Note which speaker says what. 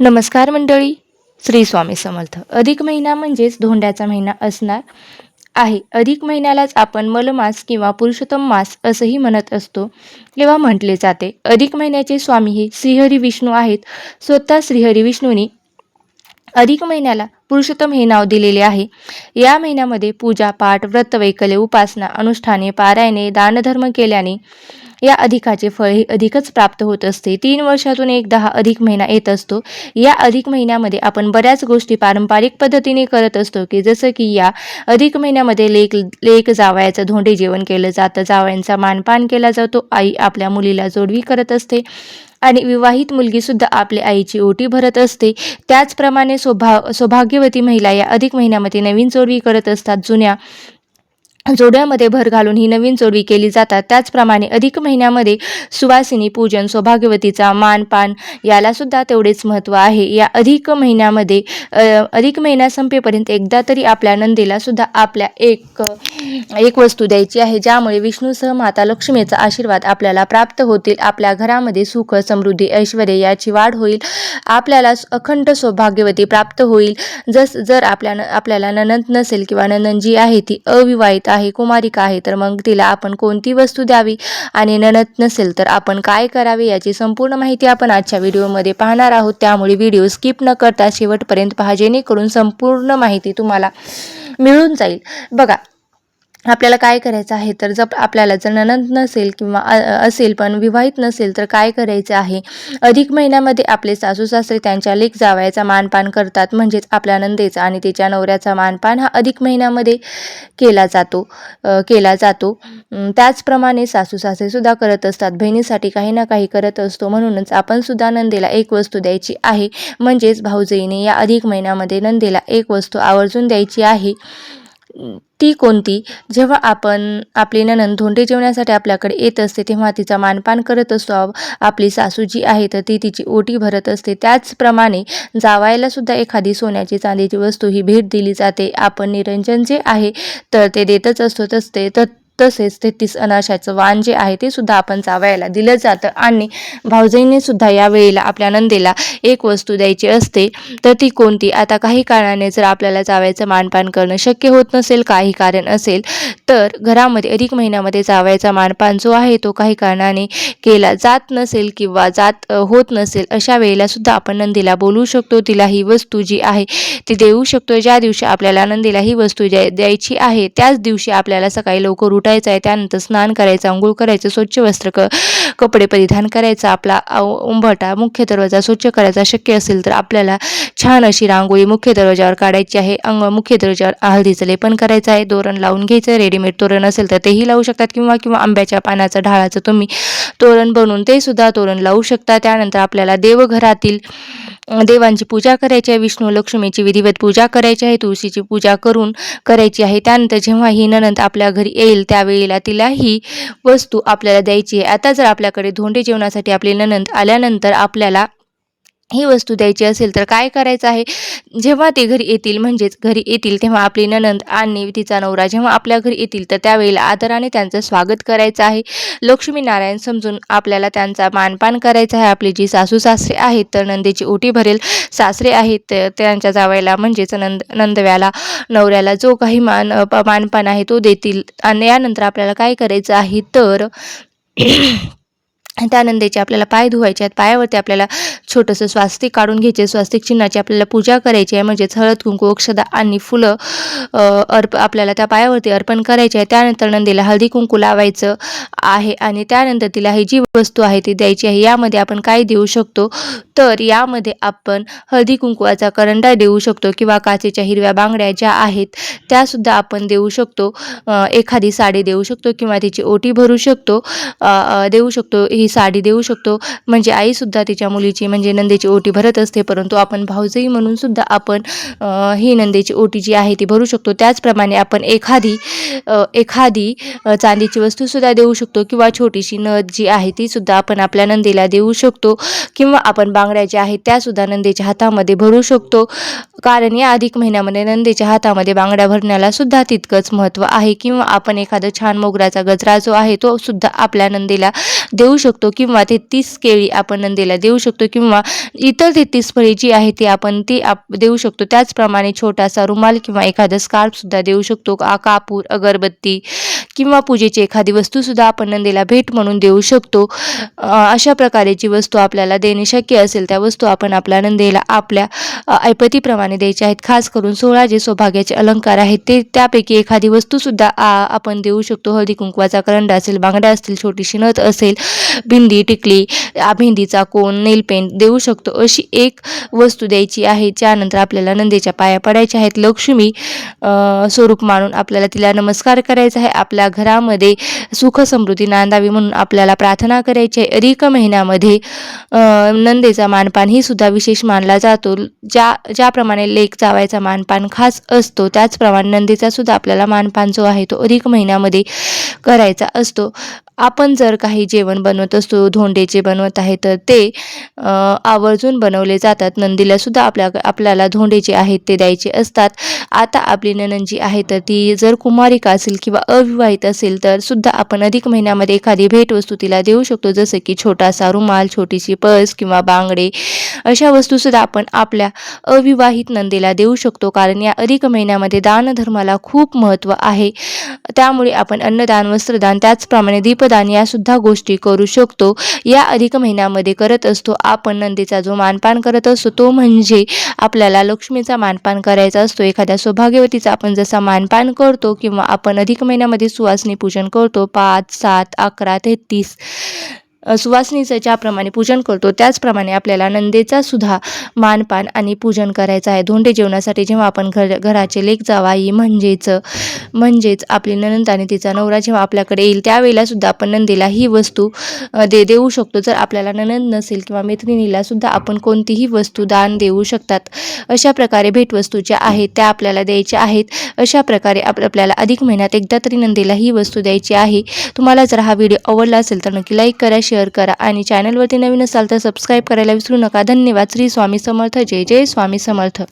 Speaker 1: नमस्कार मंडळी, श्री स्वामी समर्थ. अधिक महिना म्हणजेच धोंड्याचा महिना असणार आहे. अधिक महिन्यालाच आपण मलमास किंवा पुरुषोत्तम मास असंही म्हणत असतो किंवा म्हटले जाते. अधिक महिन्याचे स्वामी हे श्रीहरी विष्णू आहेत. स्वतः श्रीहरी विष्णूंनी अधिक महिन्याला पुरुषोत्तम हे नाव दिलेले आहे. या महिन्यामध्ये पूजा पाठ, व्रत वैकल्य, उपासना, अनुष्ठाने, पारायणे, दानधर्म केल्याने या अधिकाचे फळ हे अधिकच प्राप्त होत असते. 3 वर्षातून एकदा हा अधिक महिना येत असतो. या अधिक महिन्यामध्ये आपण बऱ्याच गोष्टी पारंपरिक पद्धतीने करत असतो की जसं की या अधिक महिन्यामध्ये लेक जावयाचं धोंडे जेवण केलं जातं, जावयांचा मानपान केला जातो, आई आपल्या मुलीला जोडवी करत असते आणि विवाहित मुलगी सुद्धा आपल्या आईची ओटी भरत असते. त्याचप्रमाणे सौभाग्यवती महिला या अधिक महिन्यामध्ये नवीन जोडवी करत असतात. जुन्या जोड्यामध्ये भर घालून ही नवीन जोडवी केली जातात. त्याचप्रमाणे अधिक महिन्यामध्ये सुवासिनी पूजन, सौभाग्यवतीचा मानपान याला सुद्धा तेवढेच महत्त्व आहे. या अधिक महिन्यामध्ये अधिक महिना संपेपर्यंत एकदा तरी आपल्या नंदीला सुद्धा आपल्या एक वस्तू द्यायची आहे, ज्यामुळे विष्णूसह माता लक्ष्मीचा आशीर्वाद आपल्याला प्राप्त होतील. आपल्या घरामध्ये सुख, समृद्धी, ऐश्वर याची वाढ होईल. आपल्याला अखंड सौभाग्यवती प्राप्त होईल. जर आपल्याला नणंद नसेल किंवा नणंद जी आहे ती अविवाहित आहे, कुमारिका आहे, तर मग तिला आपण कोणती वस्तू द्यावी आणि नणंद नसेल तर आपण काय करावे याची संपूर्ण माहिती आपण आजच्या व्हिडिओमध्ये पाहणार आहोत. त्यामुळे व्हिडिओ स्किप न करता शेवटपर्यंत पहा, जेणेकरून संपूर्ण माहिती तुम्हाला मिळून जाईल. बघा, आपल्याला काय करायचं आहे तर आपल्याला जर नणंद नसेल किंवा असेल पण विवाहित नसेल तर काय करायचं आहे. अधिक महिन्यामध्ये आपले सासू सासरे त्यांच्या लेक जावयाचा मानपान करतात, म्हणजेच आपल्या नंदेचा आणि तिच्या नवऱ्याचा मानपान हा अधिक महिन्यामध्ये केला जातो. त्याचप्रमाणे सासू सासरे सुद्धा करत असतात. बहिणीसाठी काही ना काही करत असतो. म्हणूनच आपण सुद्धा नंदेला एक वस्तू द्यायची आहे. म्हणजेच भाऊजाईने या अधिक महिन्यामध्ये नंदेला एक वस्तू आवर्जून द्यायची आहे. ती कोणती? जेव्हा आपली नणंद धोंडे जेवण्यासाठी आपल्याकडे येत असते तेव्हा तिचा मानपान करत असतो. आपली सासू जी आहे तर ती तिची ओटी भरत असते. त्याचप्रमाणे जावायला सुद्धा एखादी सोन्याची चांदीची वस्तू ही भेट दिली जाते. आपण निरंजन जे आहे तर ते देतच असतो. तसेच 33 अनाशाचं वाण जे आहे ते सुद्धा आपण जावयाला दिलं जातं. आणि भाऊजाईने सुद्धा या वेळेला आपल्या नंदेला एक वस्तू द्यायची असते. तर ती कोणती? आता काही कारणाने जर आपल्याला जावयाचं मानपान करणं शक्य होत नसेल, काही कारण असेल, तर घरामध्ये अधिक महिन्यामध्ये जावयाचा मानपान जो आहे तो काही कारणाने केला जात नसेल किंवा होत नसेल, अशा वेळेला सुद्धा आपण नंदीला बोलवू शकतो. तिला ही वस्तू जी आहे ती देऊ शकतो. ज्या दिवशी आपल्याला नंदीला ही वस्तू द्यायची आहे त्याच दिवशी आपल्याला सकाळी लवकर उठायचं आहे. त्यानंतर स्नान करायचं, अंघोळ करायचं, स्वच्छ वस्त्र कपडे परिधान करायचा, आपला उंबरठा मुख्य दरवाजा स्वच्छ करायचा. शक्य असेल तर आपल्याला छान अशी रांगोळी मुख्य दरवाजावर काढायची आहे. मुख्य दरवाजावर हळदीचं लेपन करायचं आहे. तोरण लावून घ्यायचं. रेडीमेड तोरण असेल तर तेही लावू शकतात किंवा आंब्याच्या पानाचं ढाळाचं तुम्ही तोरण बनवून ते सुद्धा तोरण लावू शकता. त्यानंतर आपल्याला देवघरातील देवांची पूजा करायची आहे. विष्णू लक्ष्मीची विधिवत पूजा करायची आहे. तुळशीची पूजा करायची आहे. त्यानंतर जेव्हा ही नणंद आपल्या घरी येईल त्यावेळेला तिला ही वस्तू आपल्याला द्यायची आहे. आता जर आपल्याकडे धोंडे जेवणासाठी आपली नणंद आल्यानंतर आपल्याला ही वस्तू द्यायची असेल तर काय करायचं आहे. जेव्हा ते घरी येतील तेव्हा आपली नणंद आणि तिचा नवरा जेव्हा आपल्या घरी येतील तर त्यावेळेला आदराने त्यांचं स्वागत करायचं आहे. लक्ष्मीनारायण समजून आपल्याला त्यांचा मानपान करायचा आहे. आपली जी सासू सासरे आहेत तर नंदेची ओटी भरेल. सासरे आहेत तर त्यांच्या जावयाला म्हणजेच नंदव्याला नवऱ्याला जो काही मानपान आहे तो देतील. आणि यानंतर आपल्याला काय करायचं आहे तर त्या नंदेचे आपल्याला पाय धुवायचे आहेत. पायावरती आपल्याला छोटंसं स्वास्तिक काढून घ्यायचे. स्वास्तिक चिन्हाची आपल्याला पूजा करायची आहे. म्हणजेच हळद, कुंकू, अक्षदा आणि फुलं आपल्याला त्या पायावरती अर्पण करायचे आहे. त्यानंतर नंदीला हळदी कुंकू लावायचं आहे आणि त्यानंतर तिला ही जी वस्तू आहे ती द्यायची आहे. यामध्ये आपण काय देऊ शकतो तर यामध्ये आपण हळदी कुंकवाचा करंडा देऊ शकतो किंवा काचेच्या हिरव्या बांगड्या ज्या आहेत त्यासुद्धा आपण देऊ शकतो. एखादी साडी देऊ शकतो किंवा तिची ओटी भरू शकतो देऊ शकतो. ही साडी देऊ शकतो. म्हणजे आईसुद्धा तिच्या मुलीची म्हणजे नंदेची ओटी भरत असते, परंतु आपण भाऊजाई म्हणून सुद्धा आपण ही नंदेची ओटी जी आहे ती भरू शकतो. त्याचप्रमाणे आपण एखादी चांदीची वस्तूसुद्धा देऊ शकतो किंवा छोटीशी नथ जी आहे ती सुद्धा आपण आपल्या नंदेला देऊ शकतो किंवा आपण बांगड्या ज्या आहेत त्यासुद्धा नंदेच्या हातामध्ये भरू शकतो. कारण या अधिक महिन्यामध्ये नंदेच्या हातामध्ये बांगड्या भरण्याला सुद्धा तितकंच महत्त्व आहे. किंवा आपण एखादा छान मोगऱ्याचा गजरा जो आहे तो सुद्धा आपल्या नंदेला देऊ शकतो. शकतो किंवा 33 केळी आपण नंदीला देऊ शकतो किंवा इतर 33 फळे जी आहे ती आपण देऊ शकतो. त्याचप्रमाणे छोटासा रुमाल किंवा एखादं स्कार्फसुद्धा देऊ शकतो. कापूर, अगरबत्ती किंवा पूजेची एखादी वस्तूसुद्धा आपण नंदीला भेट म्हणून देऊ शकतो. अशा प्रकारची वस्तू आपल्याला देणे शक्य असेल त्या वस्तू आपण आपल्या नंदीला आपल्या ऐपतीप्रमाणे द्यायच्या आहेत. खास करून 16 जे सौभाग्याचे अलंकार आहेत ते त्यापैकी एखादी वस्तूसुद्धा आपण देऊ शकतो. हळदी कुंकवाचा करंडा असेल, बांगड्या असतील, छोटीशी नथ असेल, बिंदी, टिकली, मेहंदीचा कोन, नेल पेंट देऊ शकतो. अशी एक वस्तू द्यायची आहे. त्यानंतर आपल्याला नंदीच्या पाया पडायच्या आहेत. लक्ष्मी स्वरूप मानून आपल्याला तिला नमस्कार करायचा आहे. आपल्या घरामध्ये सुख समृद्धी नांदावी म्हणून आपल्याला प्रार्थना करायची आहे. अधिक महिन्यामध्ये नंदेचा मानपान ही सुद्धा विशेष मानला जातो. ज्याप्रमाणे लेक जावायचा मानपान खास असतो त्याचप्रमाणे नंदीचा सुद्धा आपल्याला मानपान जो आहे तो अधिक महिन्यामध्ये करायचा असतो. आपण जर काही जेवण बनवत असतो, धोंडेचे बनवत आहे तर ते आवर्जून बनवले जातात. नंदीला सुद्धा आपल्याला धोंडे जे आहेत ते द्यायचे असतात. आता आपली नणंद जी आहे तर ती जर कुमारिका असेल किंवा अविवाहित असेल तर सुद्धा आपण अधिक महिन्यामध्ये एखादी भेटवस्तू तिला देऊ शकतो. जसं की छोटासा रुमाल, छोटीशी पर्स किंवा बांगडे अशा वस्तूसुद्धा आपण आपल्या अविवाहित नंदीला देऊ शकतो. कारण या अधिक महिन्यामध्ये दानधर्माला खूप महत्त्व आहे. त्यामुळे आपण अन्नदान, वस्त्रदान, त्याचप्रमाणे दीपदान या सुद्धा गोष्टी करू शकतो. या अधिक महिन्यामध्ये करत असतो आपण नंदीचा जो मानपान करत असतो तो म्हणजे आपल्याला लक्ष्मीचा मानपान करायचा असतो. एखाद्या सौभाग्यवतीचा आपण जसा मानपान करतो किंवा आपण अधिक महिन्यामध्ये सुवासिनी पूजन करतो 5, 7, 11, 33 सुवासिनीचं ज्याप्रमाणे पूजन करतो त्याचप्रमाणे आपल्याला नंदेचा सुद्धा मानपान आणि पूजन करायचं आहे. धोंडे जेवणासाठी जेव्हा आपण घराचे लेक जावाई म्हणजेच आपली नणंद आणि तिचा नवरा जेव्हा आपल्याकडे येईल त्यावेळेला सुद्धा आपण नंदीला ही वस्तू देऊ शकतो. जर आपल्याला नणंद नसेल किंवा मैत्रिणीला सुद्धा आपण कोणतीही वस्तू दान देऊ शकतात. अशा प्रकारे भेटवस्तू ज्या आहेत त्या आपल्याला द्यायच्या आहेत. अशा प्रकारे आपल्याला अधिक महिन्यात एकदा तरी नंदीला ही वस्तू द्यायची आहे. तुम्हाला जर हा व्हिडिओ आवडला असेल तर नक्की लाईक करा, शेअर करा आणि चॅनलवरती नवीन असाल तर सबस्क्राईब करायला विसरू नका. धन्यवाद. श्री स्वामी समर्थ. जय जय स्वामी समर्थ.